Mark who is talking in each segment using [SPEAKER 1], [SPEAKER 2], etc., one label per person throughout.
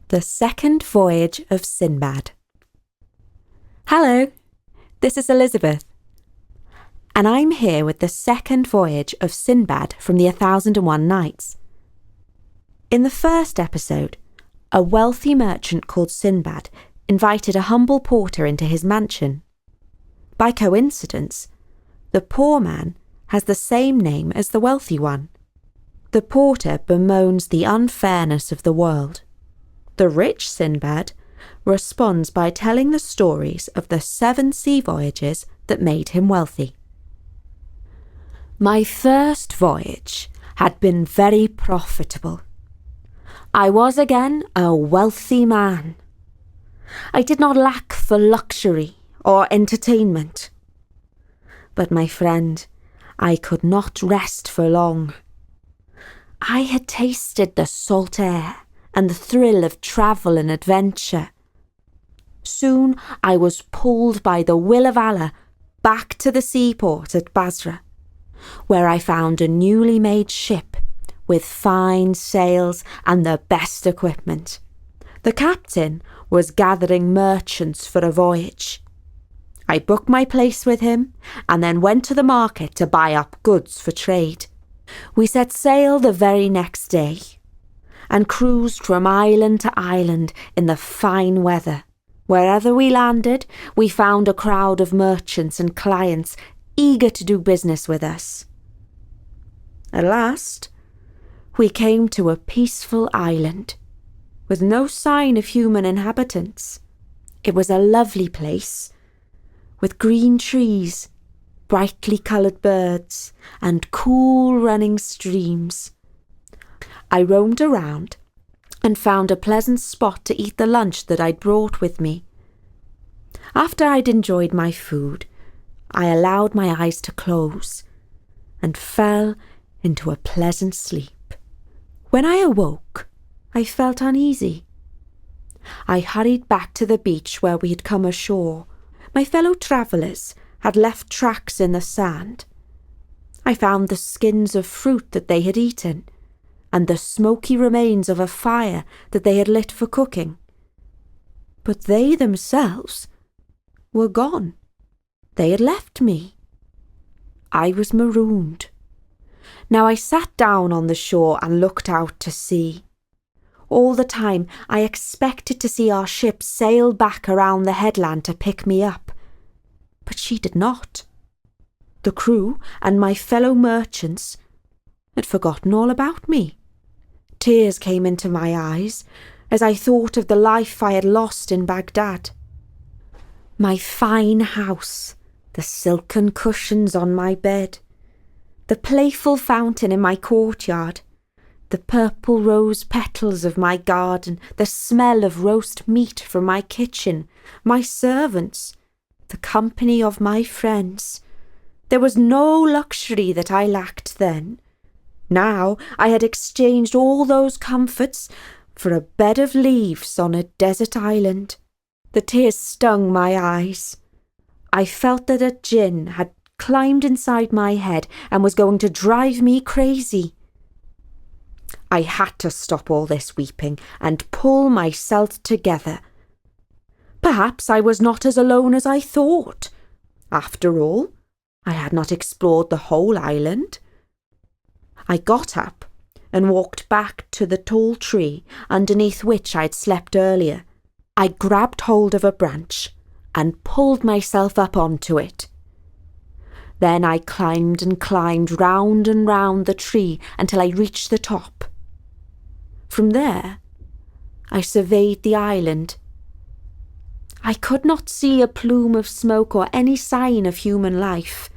[SPEAKER 1] The Second Voyage of Sinbad. Hello, this is Elizabeth, and I'm here with the second voyage of Sinbad from the 1001 Nights. In the first episode, a wealthy merchant called Sinbad invited a humble porter into his mansion. By coincidence, the poor man has the same name as the wealthy one. The porter bemoans the unfairness of the world. The rich Sinbad responds by telling the stories of the 7 sea voyages that made him wealthy. My first voyage had been very profitable. I was again a wealthy man. I did not lack for luxury or entertainment. But my friend, I could not rest for long. I had tasted the salt air and the thrill of travel and adventure. Soon I was pulled by the will of Allah back to the seaport at Basra, where I found a newly made ship with fine sails and the best equipment. The captain was gathering merchants for a voyage. I booked my place with him and then went to the market to buy up goods for trade. We set sail the very next day and cruised from island to island in the fine weather. Wherever we landed, we found a crowd of merchants and clients eager to do business with us. At last, we came to a peaceful island with no sign of human inhabitants. It was a lovely place with green trees, brightly coloured birds, and cool running streams. I roamed around and found a pleasant spot to eat the lunch that I'd brought with me. After I'd enjoyed my food, I allowed my eyes to close and fell into a pleasant sleep. When I awoke, I felt uneasy. I hurried back to the beach where we had come ashore. My fellow travellers had left tracks in the sand. I found the skins of fruit that they had eaten, and the smoky remains of a fire that they had lit for cooking. But they themselves were gone. They had left me. I was marooned. Now I sat down on the shore and looked out to sea. All the time I expected to see our ship sail back around the headland to pick me up, but she did not. The crew and my fellow merchants had forgotten all about me. Tears came into my eyes as I thought of the life I had lost in Baghdad. My fine house, the silken cushions on my bed, the playful fountain in my courtyard, the purple rose petals of my garden, the smell of roast meat from my kitchen, my servants, the company of my friends. There was no luxury that I lacked then. Now I had exchanged all those comforts for a bed of leaves on a desert island. The tears stung my eyes. I felt that a jinn had climbed inside my head and was going to drive me crazy. I had to stop all this weeping and pull myself together. Perhaps I was not as alone as I thought. After all, I had not explored the whole island. I got up and walked back to the tall tree underneath which I had slept earlier. I grabbed hold of a branch and pulled myself up onto it. Then I climbed and climbed round and round the tree until I reached the top. From there, I surveyed the island. I could not see a plume of smoke or any sign of human life,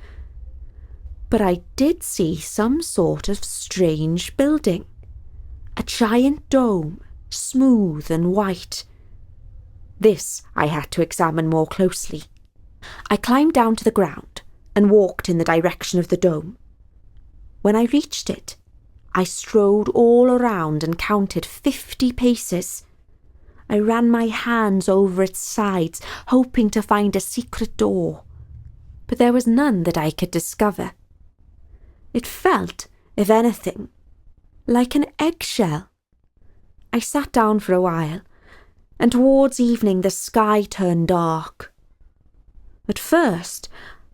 [SPEAKER 1] but I did see some sort of strange building, a giant dome, smooth and white. This I had to examine more closely. I climbed down to the ground and walked in the direction of the dome. When I reached it, I strode all around and counted 50 paces. I ran my hands over its sides, hoping to find a secret door, but there was none that I could discover. It felt, if anything, like an eggshell. I sat down for a while and towards evening the sky turned dark. At first,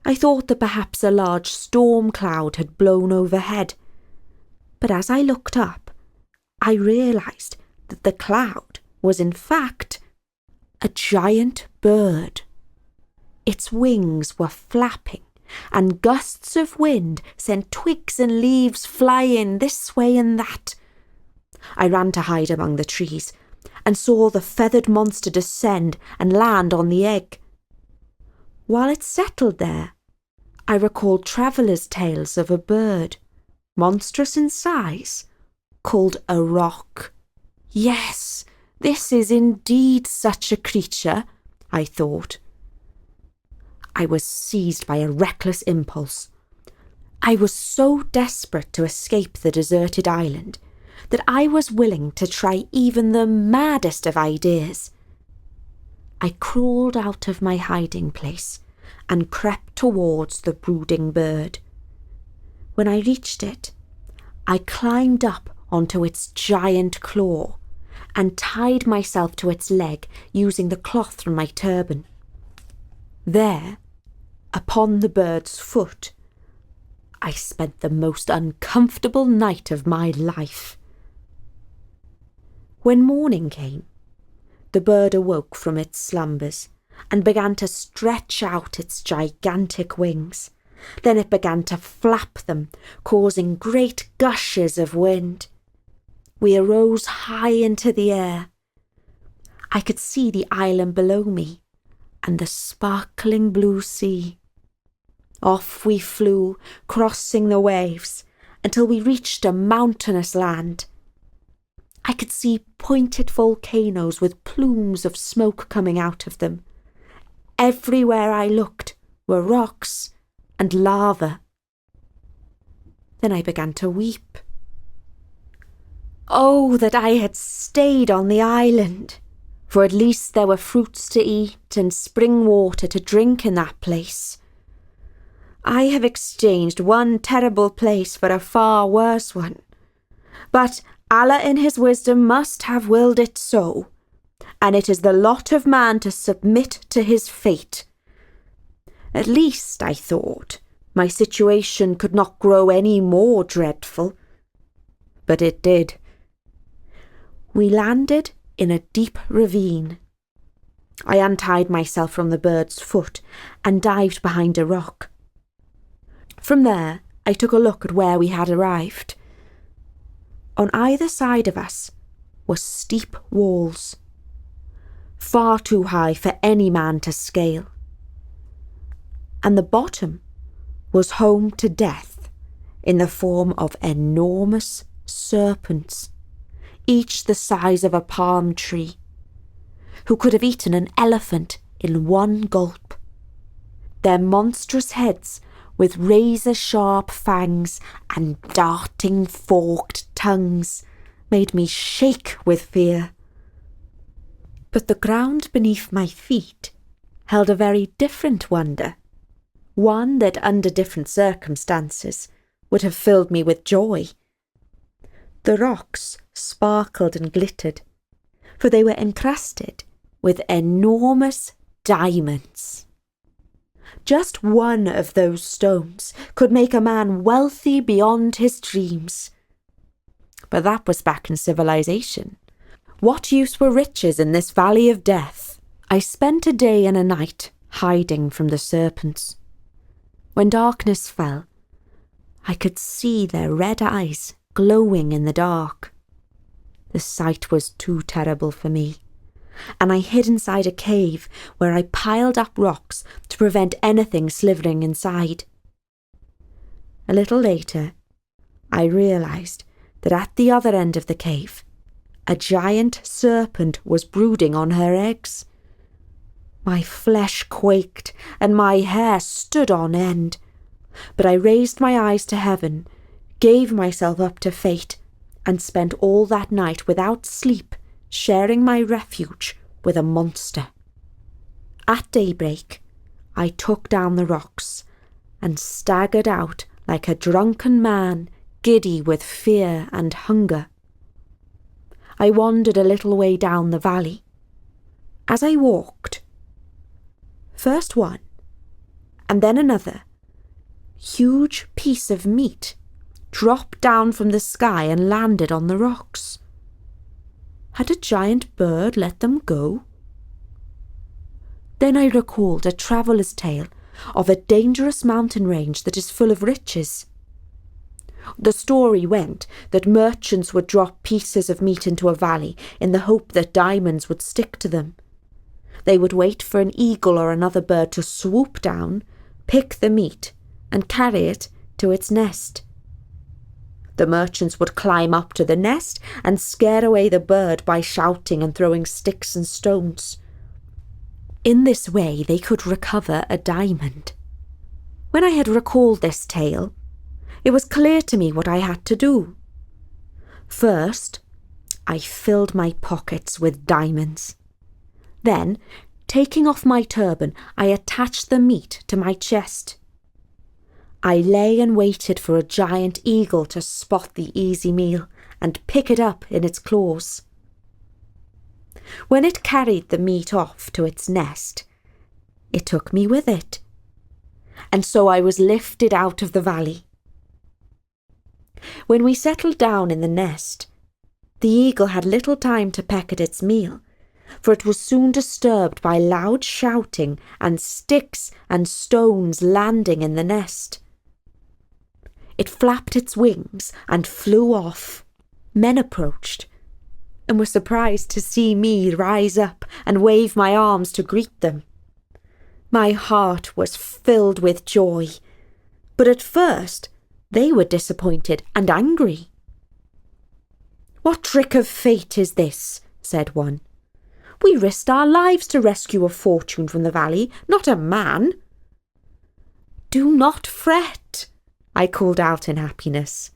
[SPEAKER 1] I thought that perhaps a large storm cloud had blown overhead, but as I looked up, I realised that the cloud was in fact a giant bird. Its wings were flapping, and gusts of wind sent twigs and leaves flying this way and that. I ran to hide among the trees, and saw the feathered monster descend and land on the egg. While it settled there, I recalled travellers' tales of a bird, monstrous in size, called a roc. Yes, this is indeed such a creature, I thought. I was seized by a reckless impulse. I was so desperate to escape the deserted island that I was willing to try even the maddest of ideas. I crawled out of my hiding place and crept towards the brooding bird. When I reached it, I climbed up onto its giant claw and tied myself to its leg using the cloth from my turban. There, upon the bird's foot, I spent the most uncomfortable night of my life. When morning came, the bird awoke from its slumbers and began to stretch out its gigantic wings. Then it began to flap them, causing great gushes of wind. We arose high into the air. I could see the island below me and the sparkling blue sea. Off we flew, crossing the waves, until we reached a mountainous land. I could see pointed volcanoes with plumes of smoke coming out of them. Everywhere I looked were rocks and lava. Then I began to weep. Oh, that I had stayed on the island, for at least there were fruits to eat and spring water to drink in that place. I have exchanged one terrible place for a far worse one, but Allah in his wisdom must have willed it so, and it is the lot of man to submit to his fate. At least, I thought, my situation could not grow any more dreadful. But it did. We landed in a deep ravine. I untied myself from the bird's foot and dived behind a rock. From there, I took a look at where we had arrived. On either side of us were steep walls, far too high for any man to scale. And the bottom was home to death in the form of enormous serpents, each the size of a palm tree, who could have eaten an elephant in one gulp. Their monstrous heads, with razor-sharp fangs and darting forked tongues, made me shake with fear. But the ground beneath my feet held a very different wonder, one that under different circumstances would have filled me with joy. The rocks sparkled and glittered, for they were encrusted with enormous diamonds. Just one of those stones could make a man wealthy beyond his dreams. But that was back in civilization. What use were riches in this valley of death? I spent a day and a night hiding from the serpents. When darkness fell, I could see their red eyes glowing in the dark. The sight was too terrible for me, and I hid inside a cave where I piled up rocks to prevent anything slithering inside. A little later, I realised that at the other end of the cave, a giant serpent was brooding on her eggs. My flesh quaked and my hair stood on end, but I raised my eyes to heaven, gave myself up to fate, and spent all that night without sleep, sharing my refuge with a monster. At daybreak, I took down the rocks and staggered out like a drunken man, giddy with fear and hunger. I wandered a little way down the valley, As I walked, first one, and then another, huge piece of meat dropped down from the sky and landed on the rocks. Had a giant bird let them go? Then I recalled a traveller's tale of a dangerous mountain range that is full of riches. The story went that merchants would drop pieces of meat into a valley in the hope that diamonds would stick to them. They would wait for an eagle or another bird to swoop down, pick the meat, and carry it to its nest. The merchants would climb up to the nest and scare away the bird by shouting and throwing sticks and stones. In this way they could recover a diamond. When I had recalled this tale, it was clear to me what I had to do. First, I filled my pockets with diamonds. Then, taking off my turban, I attached the meat to my chest. I lay and waited for a giant eagle to spot the easy meal and pick it up in its claws. When it carried the meat off to its nest, it took me with it, and so I was lifted out of the valley. When we settled down in the nest, the eagle had little time to peck at its meal, for it was soon disturbed by loud shouting and sticks and stones landing in the nest. It flapped its wings and flew off. Men approached and were surprised to see me rise up and wave my arms to greet them. My heart was filled with joy, but at first they were disappointed and angry. "What trick of fate is this?" said one. "We risked our lives to rescue a fortune from the valley, not a man." "Do not fret," I called out in happiness.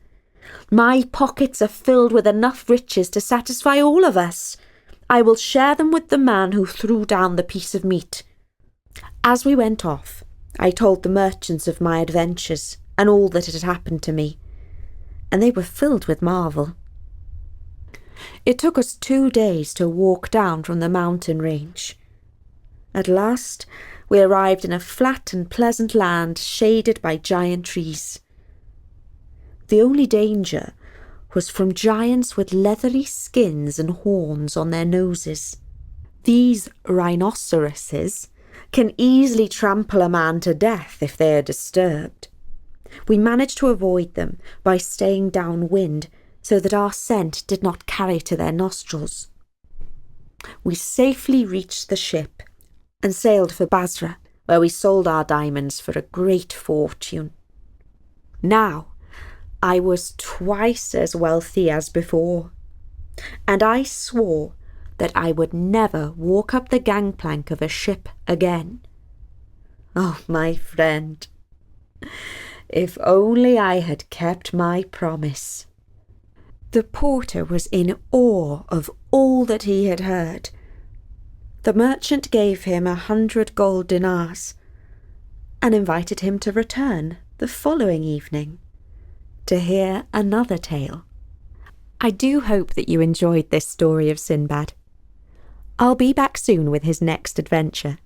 [SPEAKER 1] "My pockets are filled with enough riches to satisfy all of us. I will share them with the man who threw down the piece of meat." As we went off, I told the merchants of my adventures and all that had happened to me, and they were filled with marvel. It took us 2 days to walk down from the mountain range. At last, we arrived in a flat and pleasant land shaded by giant trees. The only danger was from giants with leathery skins and horns on their noses. These rhinoceroses can easily trample a man to death if they are disturbed. We managed to avoid them by staying downwind so that our scent did not carry to their nostrils. We safely reached the ship and sailed for Basra, where we sold our diamonds for a great fortune. Now, I was twice as wealthy as before, and I swore that I would never walk up the gangplank of a ship again. Oh, my friend, if only I had kept my promise. The porter was in awe of all that he had heard. The merchant gave him 100 gold dinars and invited him to return the following evening to hear another tale. I do hope that you enjoyed this story of Sinbad. I'll be back soon with his next adventure.